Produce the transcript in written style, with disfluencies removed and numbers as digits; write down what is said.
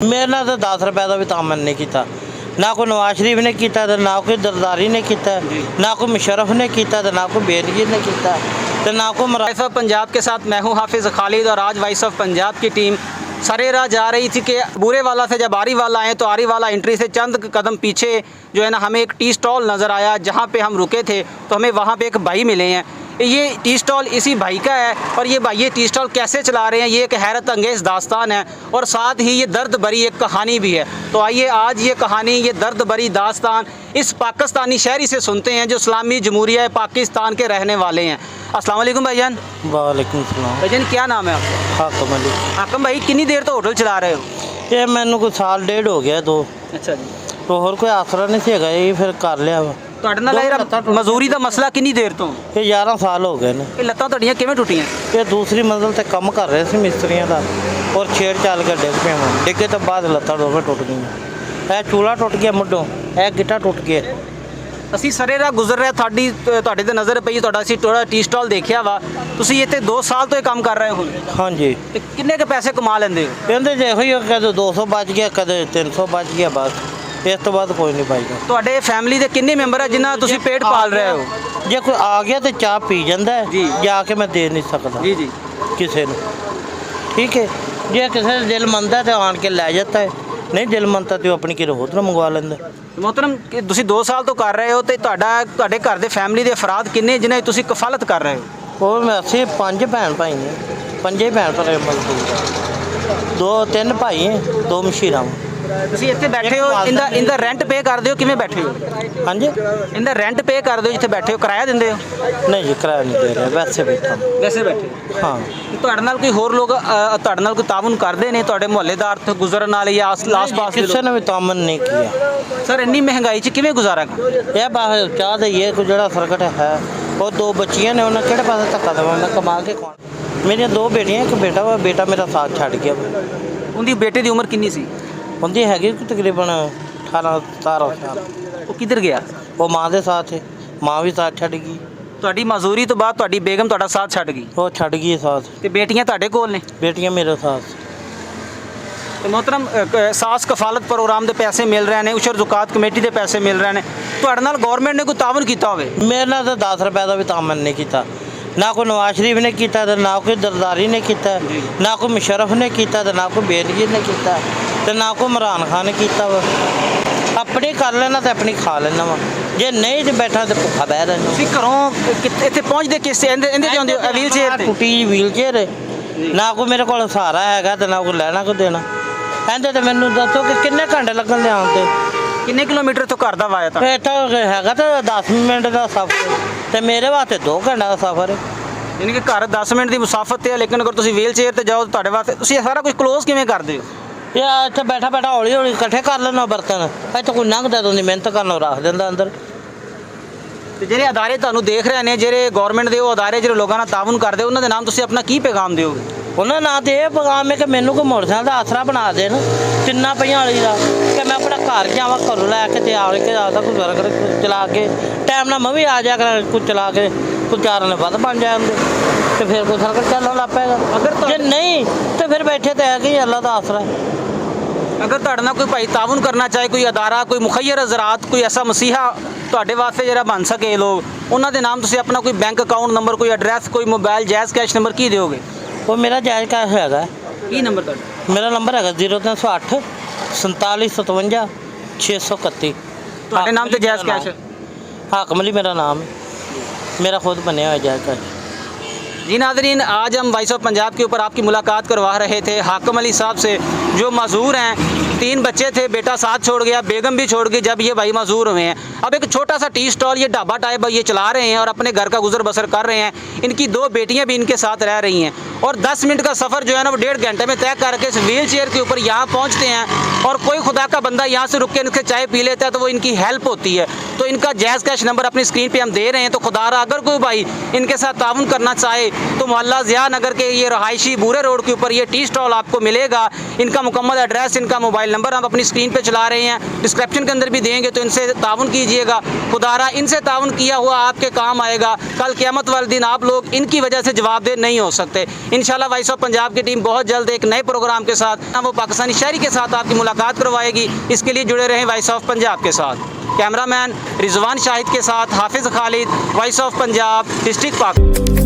मेरे नाल तो 10 रुपए का भी तामन नहीं किया, ना कोई नवाज शरीफ ने किया, ना कोई दरदारी ने किया, ना कोई मुशर्रफ ने किया, ना कोई बेनजीर ने किया, तो ना कोई वॉइस ऑफ पंजाब के साथ मैं हूं हाफिज़ खालिद और आज वॉइस ऑफ पंजाब की टीम सरेरा जा रही थी कि बूरे वाला से जब आरी वाला आए तो आरी वाला एंट्री से चंद कदम पीछे जो है ना हमें एक टी स्टॉल नज़र आया जहां पे हम रुके थे। तो हमें वहां पे एक भाई मिले हैं, ये टी स्टॉल इसी भाई का है और ये भाई ये टी स्टॉल कैसे चला रहे हैं ये एक हैरत अंगेज़ दास्तान है और साथ ही ये दर्द भरी एक कहानी भी है। तो आइए आज ये कहानी, ये दर्द भरी दास्तान इस पाकिस्तानी शहरी से सुनते हैं जो इस्लामी जमहूरिया पाकिस्तान के रहने वाले हैं। अस्सलाम वालेकुम भाईजान। वालेकुम सलाम। भाईजान क्या नाम है आपका? हाकम अली। हाकम भाई कितनी देर तो होटल चला रहे हो? ये मैनू कोई साल डेढ़ हो गया, दो अच्छा जी। तो होर कोई आसरा नहीं सी हैगा, ये फिर कर लिया वा। ਤੁਹਾਡੇ ਨਾਲ ਇਹ ਮਜ਼ਦੂਰੀ ਦਾ ਮਸਲਾ ਕਿੰਨੀ ਦੇਰ ਤੋਂ? ये 11 साल हो गए ने। ਇਹ ਲੱਤਾਂ ਤੁਹਾਡੀਆਂ ਕਿਵੇਂ ਟੁੱਟੀਆਂ? ये दूसरी मंजिल से कम कर रहे थे मिस्त्रियों का और छेड़ चाल के डिग पे मैं डिगे तो बाद लत्तां दोवें टुट गई, यह चूल्हा टुट गया मुड्ढों, यह गिट्टा टुट गया। ਅਸੀਂ ਸरेਰਾ ਗੁਜ਼ਰ ਰਿਹਾ ਤੁਹਾਡੇ ਤੇ ਨਜ਼ਰ ਪਈ, ਤੁਹਾਡਾ ਅਸੀਂ ਥੋੜਾ ਟੀ ਸਟਾਲ ਦੇਖਿਆ ਵਾ, ਤੁਸੀਂ ਇੱਥੇ 2 ਸਾਲ ਤੋਂ ਇਹ ਕੰਮ ਕਰ ਰਹੇ ਹੋ हाँ जी। ਤੇ ਕਿੰਨੇ ਕੇ ਪੈਸੇ ਕਮਾ ਲੈਂਦੇ ਹੋ? कहते जो ही कदे 200 बच गया, कदे 300 बच गया, बस इस तो बाद कोई नहीं बचता। ਤੁਹਾਡੇ ਫੈਮਿਲੀ ਦੇ ਕਿੰਨੇ ਮੈਂਬਰ ਹੈ ਜਿਨ੍ਹਾਂ ਤੁਸੀਂ ਪੇਟ ਪਾਲ ਰਹੇ ਹੋ? जे कोई आ गया तो चाह पी जाता है जी। जाके मैं दे नहीं सकता ਜੀ ਜੀ। किसी ने, ठीक है। जे किसी का दिल मंगता तो आन के लै जाता है, नहीं दिल मंगता तो अपनी किरो उधर मंगवा लेंगे। ਮੁਹਤਰਮ ਕਿ ਤੁਸੀਂ 2 ਸਾਲ ਤੋਂ ਕਰ ਰਹੇ ਹੋ ਤੇ ਤੁਹਾਡੇ ਘਰ ਦੇ ਫੈਮਿਲੀ ਦੇ ਅਫਰਾਦ ਕਿੰਨੇ ਜਿਨ੍ਹਾਂ ਦੀ ਤੁਸੀਂ ਕਫਾਲਤ ਕਰ ਰਹੇ ਹੋ? और मैं असी 5 भैन भाई हैं, 5 भैन भरे मजदूर, 3 भाई हैं, 2 मशीरा। ਤੁਸੀਂ ਇੱਥੇ ਬੈਠੇ ਹੋ, ਇਹਦਾ ਰੈਂਟ ਪੇ ਕਰਦੇ ਹੋ? ਕਿਵੇਂ ਬੈਠੇ ਹੋ? हाँ जी। ਇਹਦਾ ਰੈਂਟ ਪੇ ਕਰਦੇ ਹੋ ਜਿੱਥੇ ਬੈਠੇ ਹੋ? ਕਿਰਾਇਆ ਦਿੰਦੇ ਹੋ? नहीं जी किराया नहीं दे रहे, वैसे बैठा हूं। ਵੈਸੇ ਬੈਠੇ। हाँ। ਤੁਹਾਡੇ ਨਾਲ ਕੋਈ ਹੋਰ ਲੋਕ ਤੁਹਾਡੇ ਨਾਲ ਕੋਈ ਤਾਵਨ ਕਰਦੇ ਨੇ ਤੁਹਾਡੇ ਮੁਹੱਲੇਦਾਰ ਤੋਂ ਗੁਜ਼ਰਨ ਵਾਲੇ ਜਾਂ ਆਸ ਪਾਸ ਦੇ किसी ने भी तामन नहीं किया। ਸਰ ਇੰਨੀ ਮਹਿੰਗਾਈ 'ਚ ਕਿਵੇਂ ਗੁਜ਼ਾਰਾ ਕਰ? यह बाहर चाह दे ये कोई जड़ा सरकट है और 2 बच्चियां ने, उन्हें किहड़े पासे धक्का देवां मैं कमा के कौन। मेरियां 2 बेटियां, एक बेटा वा, बेटा मेरा साथ छड़ गया। ਉਹਦੀ ਬੇਟੇ ਦੀ ਉਮਰ ਕਿੰਨੀ ਸੀ? उनकी हैगी तकरीबन 18-17 साल। ਉਹ ਕਿੱਧਰ ਗਿਆ? वो माँ के साथ है, माँ भी साथ छड़ गई। ਤੁਹਾਡੀ ਮਜ਼ਦੂਰੀ ਤੋਂ ਬਾਅਦ ਤੁਹਾਡੀ ਬੇਗਮ ਤੁਹਾਡਾ ਸਾਥ ਛੱਡ ਗਈ वो छड़ गई साथ। ਤੇ ਬੇਟੀਆਂ ਤੁਹਾਡੇ ਕੋਲ ਨੇ? बेटियां मेरे साथ। ਤੇ ਮੁਹਤਰਮ ਸਾਸ ਕਫਾਲਤ ਪ੍ਰੋਗਰਾਮ ਦੇ ਪੈਸੇ ਮਿਲ ਰਹੇ ਨੇ, ਉਸ਼ਰ ਜ਼ਕਾਤ ਕਮੇਟੀ ਦੇ ਪੈਸੇ ਮਿਲ ਰਹੇ ਨੇ, ਤੁਹਾਡੇ ਨਾਲ ਗਵਰਨਮੈਂਟ ਨੇ ਕੋਈ ਤਾਵਨ ਕੀਤਾ ਹੋਵੇ? मेरे नाल तो 10 रुपए का भी तामन नहीं किया, ना कोई नवाज शरीफ ने किया, ना कोई दरदारी ने किया, ना कोई मुशर्रफ ने किया, ना कोई बेनजीर ने किया, तो ना कोई इमरान खान ने किया। वा अपनी कर लेना तो अपनी खा लेना वा, जे नहीं तो बैठा तो भुखा बह रहना। ਤੁਸੀਂ ਘਰੋਂ ਇੱਥੇ ਪਹੁੰਚਦੇ ਕਿਸ ਇਹਦੇ ਜਾਂਦੇ ਹੋ? ਵੀਲ ਚੇਅਰ ਤੇ? टुटी व्हील चेयर है, ना कोई मेरे को सहारा है तो ना कोई लैना कोई देना। कहते तो मैनू दसो कि किन्ने घंटे लगन लिया आते? ਕਿੰਨੇ ਕਿਲੋਮੀਟਰ ਤੋਂ ਘਰ ਦਾ ਵਾਇਆ ਤਾਂ? इतना है तो 10 मिनट का सफर, तो मेरे वास्ते 2 घंटे का सफर है। ਯਾਨੀ ਕਿ ਘਰ 10 ਮਿੰਟ ਦੀ ਮੁਸਾਫਤ ਤੇ ਹੈ, ਲੇਕਿਨ ਅਗਰ ਤੁਸੀਂ ਵੀਲ ਚੇਅਰ ਤੇ ਜਾਓ ਤਾਂ ਤੁਹਾਡੇ ਵਾਸਤੇ ਤੁਸੀਂ ਇਹ ਸਾਰਾ ਕੁਝ ਕਲੋਜ਼ ਕਿਵੇਂ ਕਰਦੇ ਹੋ? यार इतने बैठा बैठा हौली हौली इकट्ठे कर लेना बर्तन, इतने कोई लंघता तो मेहनत करना रख देंदा अंदर। ਤੇ ਜਿਹੜੇ ਅਦਾਰੇ ਤੁਹਾਨੂੰ ਦੇਖ ਰਹੇ ਨੇ, ਜਿਹੜੇ ਗਵਰਨਮੈਂਟ ਦੇ ਉਹ ਅਦਾਰੇ ਜਿਹੜੇ ਲੋਕਾਂ ਨਾਲ ਤਾਵਨ ਕਰਦੇ ਉਹਨਾਂ ਦੇ ਨਾਮ ਤੁਸੀਂ ਆਪਣਾ ਕੀ ਪੈਗਾਮ ਦਿਓਗੇ? उन्होंने ना तो यह पैगाम है कि मैनू कोई मोटरसाइकिल का आसरा बना देन 3 पहियां वाली का, कि मैं अपना घर जावा घरों लैके ते आके ते आता कोई वर्कर चला के टाइम ना मैं भी आ जाया करा, कुछ चला के कुछ 4 ने वध बन जाए तो फिर कोई सर्कट चलने लग पेगा। अगर जे नहीं तो फिर बैठे तो है कि अल्लाह का आसरा है। ਅਗਰ ਤੁਹਾਡੇ ਨਾਲ ਕੋਈ ਭਾਈ ਤਾਵਨ ਕਰਨਾ ਚਾਹੇ, ਕੋਈ ਅਦਾਰਾ, ਕੋਈ ਮੁਖੱਯਰ ਜ਼ਰਾਤ, ਕੋਈ ਐਸਾ ਮਸੀਹਾ ਤੁਹਾਡੇ ਵਾਸਤੇ ਜਿਹੜਾ ਬਣ ਸਕੇ ਲੋਕ, ਉਹਨਾਂ ਦੇ ਨਾਮ ਤੁਸੀਂ ਆਪਣਾ ਕੋਈ ਬੈਂਕ ਅਕਾਊਂਟ ਨੰਬਰ, ਕੋਈ ਐਡਰੈਸ, ਕੋਈ ਮੋਬਾਈਲ ਜਾਇਜ਼ ਕੈਸ਼ ਨੰਬਰ ਕੀ ਦਿਓਗੇ? वो मेरा जायज़ कैश है। ਕੀ ਨੰਬਰ ਤੁਹਾਡਾ? मेरा नंबर है 0308 47 57 631। ਤੁਹਾਡੇ ਨਾਮ ਤੇ ਜਾਇਜ਼ ਕੈਸ਼ ਹੈ? हाकम अली मेरा नाम है, मेरा खुद बने हुआ जायज़ कैश। जी नाज़रीन, आज हम वॉइस ऑफ पंजाब के ऊपर आपकी मुलाकात करवा रहे थे हाकिम अली साहब से, जो मज़दूर हैं। 3 बच्चे थे, बेटा साथ छोड़ गया, बेगम भी छोड़ गई जब ये भाई मज़दूर हुए हैं। अब एक छोटा सा टी स्टॉल, ये ढाबा टाइप ये चला रहे हैं और अपने घर का गुजर बसर कर रहे हैं। इनकी 2 बेटियां भी इनके साथ रह रही हैं और 10 मिनट का सफ़र जो है ना वो 1.5 घंटे में तय करके इस व्हील चेयर के ऊपर यहाँ पहुँचते हैं और कोई खुदा का बंदा यहाँ से रुक के इनसे चाय पी लेता है तो वो इनकी हेल्प होती है। तो इनका जैज़ कैश नंबर अपनी स्क्रीन पे हम दे रहे हैं, तो खुदारा अगर कोई भाई इनके साथ ताउन करना चाहे तो मोहल्ला ज़िया नगर के ये रहायशी बूरे रोड के ऊपर ये टी स्टॉल आपको मिलेगा। इनका मुकम्मल एड्रेस, इनका मोबाइल नंबर हम अपनी स्क्रीन पे चला रहे हैं, डिस्क्रिप्शन के अंदर भी देंगे, तो इनसे ताउन कीजिएगा। खुदारा इनसे ताउन किया हुआ आपके काम आएगा। कल क़यामत वाले दिन आप लोग इनकी वजह से जवाबदेह नहीं हो सकते। इंशाल्लाह वॉइस ऑफ पंजाब की टीम बहुत जल्द एक नए प्रोग्राम के साथ वो पाकिस्तानी शहरी के साथ आपकी मुलाकात करवाएगी। इसके लिए जुड़े रहें वॉइस ऑफ पंजाब के साथ। कैमरामैन रिजवान शाहिद के साथ हाफिज़ Khalid, voice of Punjab, district पाक।